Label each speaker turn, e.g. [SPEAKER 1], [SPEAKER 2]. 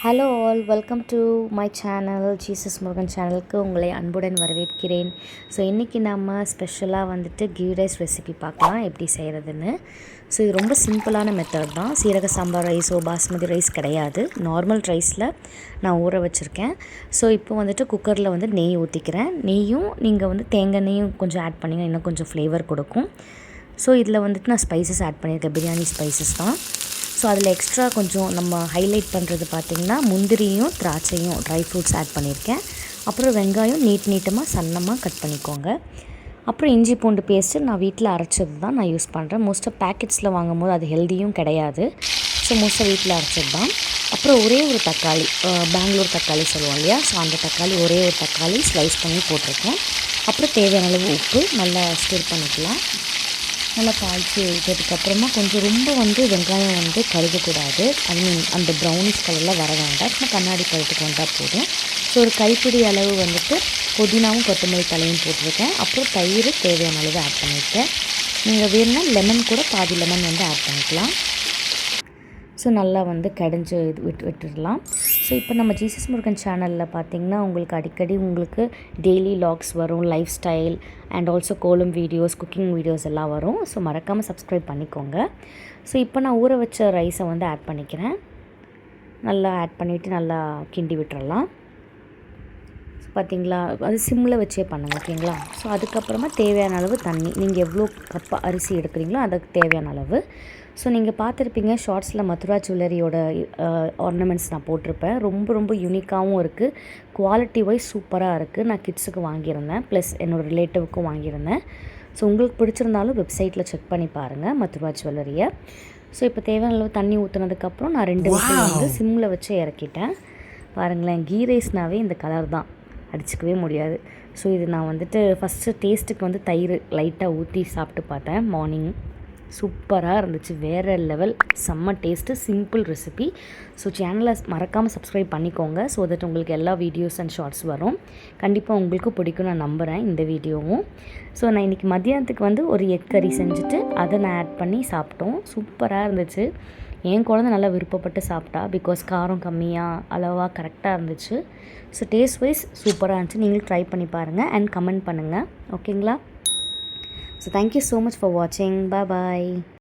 [SPEAKER 1] Hello all, welcome to my channel. Jesus Murugan சேனலுக்கு உங்களை அன்புடன் வரவேற்கிறேன். ஸோ இன்றைக்கி நம்ம ஸ்பெஷலாக வந்துட்டு கீ ரைஸ் ரெசிபி பார்க்கலாம் எப்படி செய்கிறதுன்னு. ஸோ இது ரொம்ப சிம்பிளான மெத்தட் தான். சீரக சாம்பார் ரைஸோ பாஸ்மதி ரைஸ் கிடையாது, நார்மல் ரைஸில் நான் ஊற வச்சுருக்கேன். ஸோ இப்போ வந்துட்டு குக்கரில் வந்து நெய் ஊற்றிக்கிறேன். நெய்யும் நீங்கள் வந்து தேங்காய் நெய்யும் கொஞ்சம் ஆட் பண்ணிங்கன்னா இன்னும் கொஞ்சம் ஃப்ளேவர் கொடுக்கும். ஸோ இதில் வந்துட்டு நான் ஸ்பைசஸ் ஆட் பண்ணியிருக்கேன், பிரியாணி ஸ்பைசஸ் தான். ஸோ அதில் எக்ஸ்ட்ரா கொஞ்சம் நம்ம ஹைலைட் பண்ணுறது பார்த்திங்கன்னா முந்திரியும் திராட்சையும் ட்ரை ஃப்ரூட்ஸ் ஆட் பண்ணியிருக்கேன். அப்புறம் வெங்காயம் நீட்டமாக சன்னமாக கட் பண்ணிக்கோங்க. அப்புறம் இஞ்சி பூண்டு பேஸ்ட்டு நான் வீட்டில் அரைச்சது தான் நான் யூஸ் பண்ணுறேன். மோஸ்ட்டாக பேக்கெட்ஸில் வாங்கும்போது அது ஹெல்த்தியும் கிடையாது. ஸோ மோஸ்ட்டாக வீட்டில் அரைச்சது தான். அப்புறம் ஒரே ஒரு தக்காளி, பெங்களூர் தக்காளி சொல்லுவோம் இல்லையா, ஸோ அந்த தக்காளி ஒரே ஒரு தக்காளி ஸ்லைஸ் பண்ணி போட்டிருக்கேன். அப்புறம் தேவையான அளவு உப்பு நல்லா ஸ்டிர் பண்ணிக்கலாம். நல்லா தாளித்து விட்டதுக்கப்புறமா கொஞ்சம் ரொம்ப வந்து வெங்காயம் வந்து கருகக்கூடாது, அந்த ப்ரௌனிஷ் கலரில் வர வேண்டாம், சும்மா கண்ணாடி பழத்துக்கு வந்தால் போதும். ஸோ ஒரு கைப்பிடி அளவு வந்துட்டு புதினாவும் கொத்தமல்லி தலையும் போட்டிருக்கேன். அப்புறம் தயிர் தேவையான அளவு ஆட் பண்ணியிருக்கேன். நீங்கள் வேணும்னா லெமன் கூட பாதி லெமன் வந்து ஆட் பண்ணிக்கலாம். ஸோ நல்லா வந்து கடைஞ்சி விட்டுடலாம். ஸோ இப்போ நம்ம ஜீசஸ் முருகன் சேனலில் பார்த்திங்கன்னா உங்களுக்கு அடிக்கடி உங்களுக்கு டெய்லி லாக்ஸ் வரும், லைஃப் ஸ்டைல் அண்ட் ஆல்சோ கோலம் வீடியோஸ், குக்கிங் வீடியோஸ் எல்லாம் வரும். ஸோ மறக்காமல் சப்ஸ்கிரைப் பண்ணிக்கோங்க. ஸோ இப்போ நான் ஊற வச்ச ரைஸை வந்து ஆட் பண்ணிக்கிறேன். நல்லா ஆட் பண்ணிவிட்டு நல்லா கிண்டி விட்டுறலாம். ஸோ பார்த்திங்களா, அது சிம்மில் வச்சே பண்ணுங்கள், ஓகேங்களா. ஸோ அதுக்கப்புறமா தேவையான அளவு தண்ணி, நீங்கள் எவ்வளோ கப் அரிசி எடுக்கிறீங்களோ அதுக்கு தேவையான அளவு. ஸோ நீங்கள் பார்த்துருப்பீங்க ஷார்ட்ஸில் மதுரா ஜுவல்லரியோட ஆர்னமெண்ட்ஸ் நான் போட்டிருப்பேன். ரொம்ப யூனிக்காகவும் இருக்குது, குவாலிட்டி வைஸ் சூப்பராக இருக்குது. நான் கிட்ஸுக்கு வாங்கியிருந்தேன், ப்ளஸ் என்னோடய ரிலேட்டிவ்க்கும் வாங்கியிருந்தேன். ஸோ உங்களுக்கு பிடிச்சிருந்தாலும் வெப்சைட்டில் செக் பண்ணி பாருங்கள் மதுரா ஜுவல்லரியை. ஸோ இப்போ தேவையான அளவு தண்ணி ஊற்றுனதுக்கப்புறம் நான் 2 விசில் வந்து சிம்மில் வச்சு இறக்கிட்டேன். பாருங்களேன், கீ ரைஸ்னாவே இந்த கலர் தான், அடிச்சிக்கவே முடியாது. ஸோ இது நான் வந்துட்டு ஃபஸ்ட்டு டேஸ்ட்டுக்கு வந்து தயிர் லைட்டாக ஊற்றி சாப்பிட்டு பார்த்தேன் மார்னிங். சூப்பராக இருந்துச்சு, வேறு லெவல், செம்ம டேஸ்ட்டு, சிம்பிள் ரெசிபி. ஸோ சேனலை மறக்காமல் சப்ஸ்கிரைப் பண்ணிக்கோங்க. ஸோ தட் உங்களுக்கு எல்லா வீடியோஸ் அண்ட் ஷார்ட்ஸ் வரும். கண்டிப்பாக உங்களுக்கு பிடிக்கும் நான் நம்புகிறேன் இந்த வீடியோவும். ஸோ நான் இன்றைக்கி மதியானத்துக்கு வந்து ஒரு எக் கறி செஞ்சுட்டு அதை நான் ஆட் பண்ணி சாப்பிட்டோம். சூப்பராக இருந்துச்சு. என் குழந்தை நல்லா விருப்பப்பட்டு சாப்பிட்டா, பிகாஸ் காரம் கம்மியாக அளவாக கரெக்டாக இருந்துச்சு. ஸோ டேஸ்ட் வைஸ் சூப்பராக இருந்துச்சு. நீங்களும் ட்ரை பண்ணி பாருங்கள் அண்ட் கமெண்ட் பண்ணுங்கள், ஓகேங்களா. So thank you so much for watching. Bye bye.